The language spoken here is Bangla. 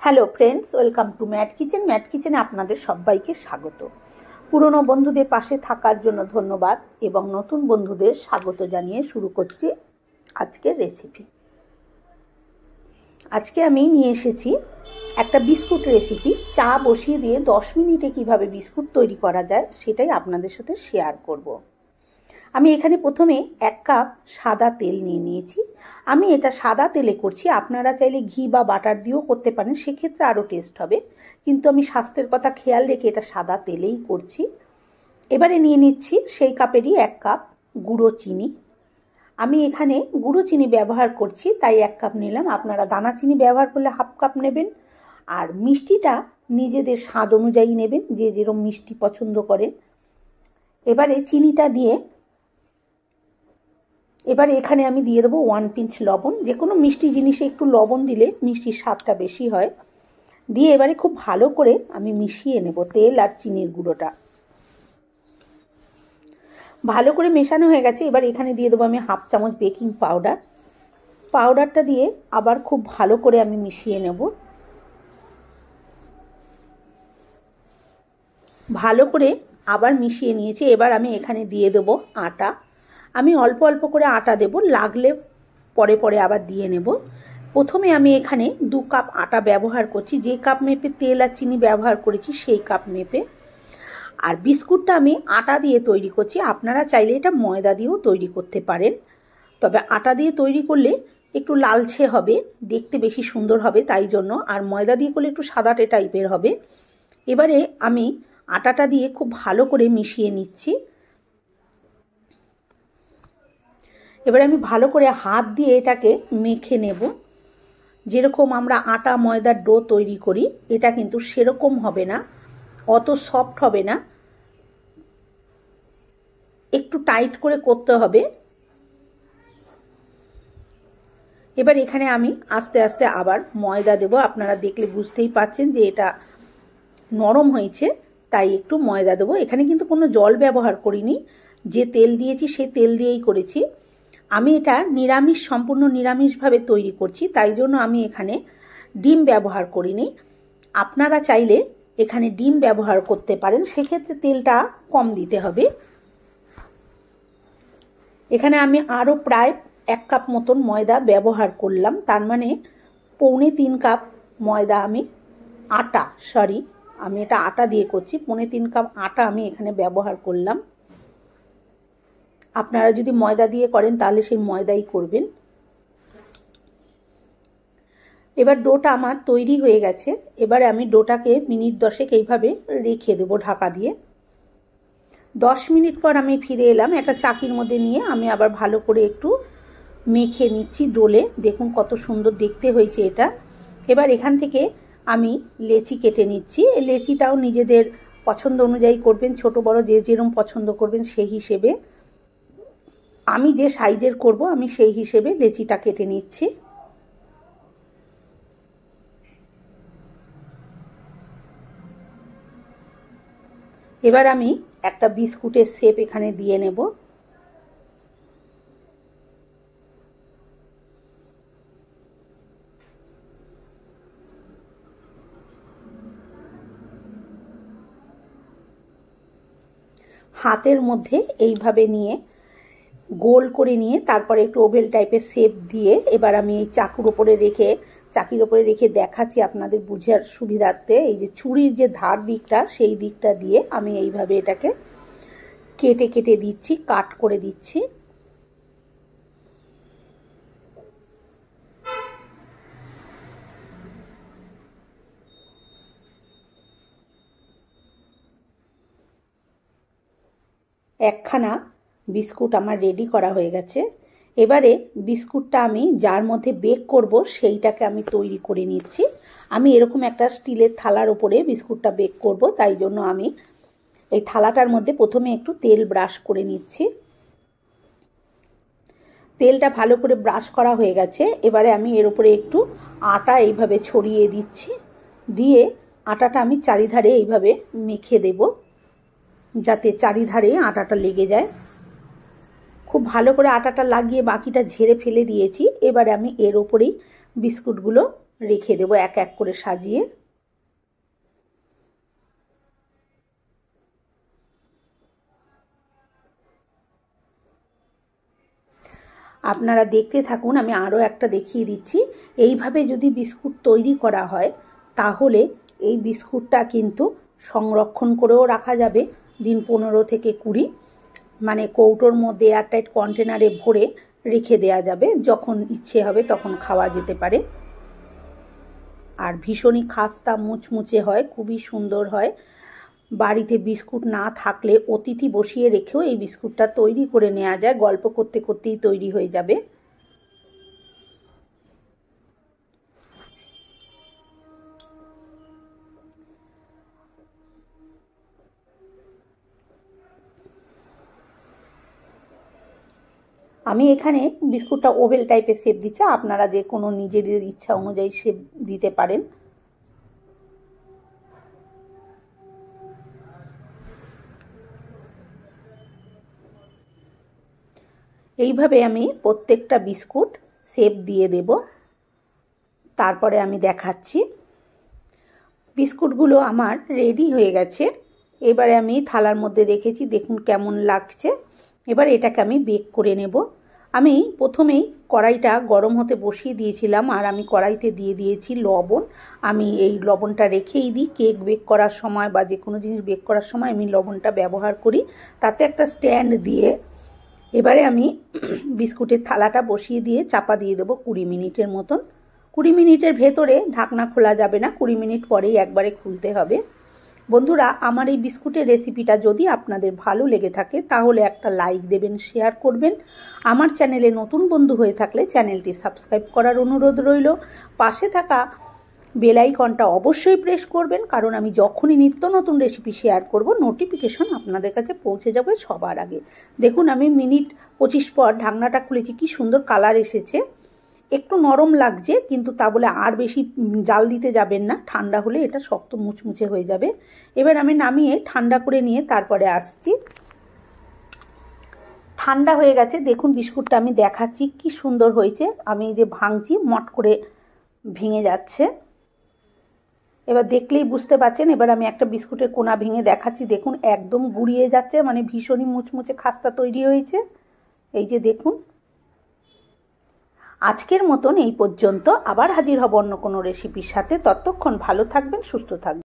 Hello friends, welcome to Matt Kitchen. Matt কিচেনে আপনাদের সবাইকে স্বাগত। পুরনো বন্ধুদের পাশে থাকার জন্য ধন্যবাদ এবং নতুন বন্ধুদের স্বাগত জানিয়ে শুরু করছি আজকের রেসিপি। আজকে আমি নিয়ে এসেছি একটা বিস্কুট রেসিপি। চা বসিয়ে দিয়ে 10 মিনিটে কিভাবে বিস্কুট তৈরি করা যায় সেটাই আপনাদের সাথে শেয়ার করব। আমি এখানে প্রথমে 1 কাপ সাদা তেল নিয়ে নিয়েছি। আমি এটা সাদা তেলে করছি, আপনারা চাইলে ঘি বা বাটার দিয়েও করতে পারেন, সেক্ষেত্রে আরও টেস্ট হবে, কিন্তু আমি স্বাস্থ্যের কথা খেয়াল রেখে এটা সাদা তেলেই করছি। এবারে নিয়ে নিচ্ছি সেই কাপেরই 1 কাপ গুঁড়ো চিনি। আমি এখানে গুঁড়ো চিনি ব্যবহার করছি তাই 1 কাপ নিলাম, আপনারা দানা চিনি ব্যবহার করলে 1/2 কাপ নেবেন। আর মিষ্টিটা নিজেদের স্বাদ অনুযায়ী নেবেন, যে যেরকম মিষ্টি পছন্দ করেন। এবারে চিনিটা দিয়ে এবারে এখানে আমি দিয়ে দেবো 1 পিঞ্চ লবণ। যে কোনো মিষ্টি জিনিসে একটু লবণ দিলে মিষ্টির স্বাদটা বেশি হয়। দিয়ে এবারে খুব ভালো করে আমি মিশিয়ে নেব তেল আর চিনির গুঁড়োটা। ভালো করে মেশানো হয়ে গেছে। এবার এখানে দিয়ে দেবো আমি 1/2 চামচ বেকিং পাউডার। পাউডারটা দিয়ে আবার খুব ভালো করে আমি মিশিয়ে নেব। ভালো করে আবার মিশিয়ে নিয়েছি। এবার আমি এখানে দিয়ে দেবো আটা। আমি অল্প অল্প করে আটা দেব, লাগলে পরে পরে আবার দিয়ে নেব। প্রথমে আমি এখানে 2 কাপ আটা ব্যবহার করছি, যে কাপ মেপে তেল আর চিনি ব্যবহার করেছি সেই কাপ মেপে। আর বিস্কুটটা আমি আটা দিয়ে তৈরি করছি, আপনারা চাইলে এটা ময়দা দিয়েও তৈরি করতে পারেন, তবে আটা দিয়ে তৈরি করলে একটু লালচে হবে, দেখতে বেশি সুন্দর হবে তাই জন্য। আর ময়দা দিয়ে করলে একটু সাদাটে টাইপের হবে। এবারে আমি আটাটা দিয়ে খুব ভালো করে মিশিয়ে নিচ্ছি। এবারে আমি ভালো করে হাত দিয়ে এটাকে মেখে নেব। যেরকম আমরা আটা ময়দার ডো তৈরি করি এটা কিন্তু সেরকম হবে না, অত সফট হবে না, একটু টাইট করে করতে হবে। এবার এখানে আমি আস্তে আস্তে আবার ময়দা দেব। আপনারা দেখলে বুঝতেই পাচ্ছেন যে এটা নরম হয়েছে, তাই একটু ময়দা দেবো। এখানে কিন্তু কোনো জল ব্যবহার করিনি, যে তেল দিয়েছি সে তেল দিয়েই করেছি। আমি এটা নিরামিষ, সম্পূর্ণ নিরামিষভাবে তৈরি করছি, তাই জন্য আমি এখানে ডিম ব্যবহার করিনি। আপনারা চাইলে এখানে ডিম ব্যবহার করতে পারেন, সেক্ষেত্রে তেলটা কম দিতে হবে। এখানে আমি আরও প্রায় 1 কাপ মতন ময়দা ব্যবহার করলাম, তার মানে 3.25 কাপ ময়দা আমি আমি এটা আটা দিয়ে করছি। 3.25 কাপ আটা আমি এখানে ব্যবহার করলাম। আপনারা যদি ময়দা দিয়ে করেন তাহলে সেই ময়দাই করবেন। এবার ডোটা আমার তৈরি হয়ে গেছে। এবারে আমি ডোটাকে মিনিট 10 এইভাবে রেখে দেবো ঢাকা দিয়ে। 10 মিনিট পর আমি ফিরে এলাম। একটা চাকির মধ্যে নিয়ে আমি আবার ভালো করে একটু মেখে নিচ্ছি ডোলে। দেখুন কত সুন্দর দেখতে হয়েছে এটা। এবার এখান থেকে আমি লেচি কেটে নিচ্ছি। লেচিটাও নিজেদের পছন্দ অনুযায়ী করবেন, ছোট বড় যে যেরকম পছন্দ করবেন সেই হিসেবে। আমি যে সাইজের করব আমি সেই হিসেবে লেচিটা কেটে নিচ্ছি। এবার আমি একটা বিস্কুটের শেপ এখানে দিয়ে নেব। হাতের মধ্যে এইভাবে নিয়ে গোল করে নিয়ে তারপরে একটু ওভেল টাইপের শেপ দিয়ে এবার আমি এই চাকির ওপরে রেখে দেখাচ্ছি আপনাদের বুঝার সুবিধার্থে। এই যে ছুরির যে ধার দিকটা সেই দিকটা দিয়ে আমি এইভাবে এটাকে কেটে কেটে দিচ্ছি, কাট করে দিচ্ছি। একখানা বিস্কুট আমার রেডি করা হয়ে গেছে। এবারে বিস্কুটটা আমি যার মধ্যে বেক করব সেইটাকে আমি তৈরি করে নিচ্ছি। আমি এরকম একটা স্টিলের থালার উপরে বিস্কুটটা বেক করব, তাই জন্য আমি এই থালাটার মধ্যে প্রথমে একটু তেল ব্রাশ করে নিচ্ছি। তেলটা ভালো করে ব্রাশ করা হয়ে গেছে। এবারে আমি এর উপরে একটু আটা এইভাবে ছড়িয়ে দিচ্ছি। দিয়ে আটাটা আমি চারিধারে এইভাবে মেখে দেব, যাতে চারিধারে আটাটা লেগে যায়। খুব ভালো করে আটাটা লাগিয়ে বাকিটা ঝেড়ে ফেলে দিয়েছি। এবারে আমি এর ওপরেই বিস্কুটগুলো রেখে দেবো এক এক করে সাজিয়ে। আপনারা দেখতে থাকুন, আমি আরও একটা দেখিয়ে দিচ্ছি। এইভাবে যদি বিস্কুট তৈরি করা হয় তাহলে এই বিস্কুটটা কিন্তু সংরক্ষণ করেও রাখা যাবে দিন 15 থেকে 20, মানে কৌটোর মধ্যে এয়ারটাইট কন্টেনারে ভরে রেখে দেয়া যাবে, যখন ইচ্ছে হবে তখন খাওয়া যেতে পারে। আর ভীষণই খাস্তা মুচমুচে হয়, খুবই সুন্দর হয়। বাড়িতে বিস্কুট না থাকলে অতিথি বসিয়ে রেখেও এই বিস্কুটটা তৈরি করে নেওয়া যায়, গল্প করতে করতেই তৈরি হয়ে যাবে। আমি এখানে বিস্কুটটা ওভেল টাইপের শেপ দিচ্ছি, আপনারা যে কোনো নিজেদের ইচ্ছা অনুযায়ী শেপ দিতে পারেন। এইভাবে আমি প্রত্যেকটা বিস্কুট শেপ দিয়ে দেব, তারপরে আমি দেখাচ্ছি। বিস্কুটগুলো আমার রেডি হয়ে গেছে। এবারে আমি থালার মধ্যে রেখেছি, দেখুন কেমন লাগছে। এবার এটাকে আমি বেক করে নেব। আমি প্রথমেই কড়াইটা গরম হতে বসিয়ে দিয়েছিলাম, আর আমি কড়াইতে দিয়ে দিয়েছি লবণ। আমি এই লবণটা রেখেই দিই, কেক বেক করার সময় বা যে কোনো জিনিস বেক করার সময় আমি লবণটা ব্যবহার করি। তাতে একটা স্ট্যান্ড দিয়ে এবারে আমি বিস্কুটের থালাটা বসিয়ে দিয়ে চাপা দিয়ে দেবো 20 মিনিটের মতন। 20 মিনিটের ভেতরে ঢাকনা খোলা যাবে না, 20 মিনিট পরেই একবারে খুলতে হবে। বন্ধুরা, আমার এই বিস্কুটের রেসিপিটা যদি আপনাদের ভালো লেগে থাকে তাহলে একটা লাইক দেবেন, শেয়ার করবেন। আমার চ্যানেলে নতুন বন্ধু হয়ে থাকলে চ্যানেলটি সাবস্ক্রাইব করার অনুরোধ রইল। পাশে থাকা বেল আইকনটা অবশ্যই প্রেস করবেন, কারণ আমি যখনই নিত্য নতুন রেসিপি শেয়ার করব নোটিফিকেশন আপনাদের কাছে পৌঁছে যাবে সবার আগে। দেখুন আমি মিনিট 25 পর ঢাকনাটা খুলেছি, কি সুন্দর কালার এসেছে। একটু নরম লাগছে, কিন্তু তা বলে আর বেশি জাল দিতে যাবেন না, ঠান্ডা হলে এটা শক্ত মুচমুচে হয়ে যাবে। এবার আমি নামিয়ে ঠান্ডা করে নিয়ে তারপরে আসছি। ঠান্ডা হয়ে গেছে, দেখুন বিস্কুটটা আমি দেখাচ্ছি কি সুন্দর হয়েছে। আমি যে ভাঙছি মট করে ভেঙে যাচ্ছে, এবার দেখলেই বুঝতে পারছেন। এবার আমি একটা বিস্কুটের কোনা ভেঙে দেখাচ্ছি, দেখুন একদম গুড়িয়ে যাচ্ছে, মানে ভীষণই মুচমুচে খাস্তা তৈরি হয়েছে। এই যে দেখুন। আজকের মতন এই পর্যন্ত, আবার হাজির হব অন্য কোনো রেসিপির সাথে। ততক্ষণ ভালো থাকবেন, সুস্থ থাকবেন।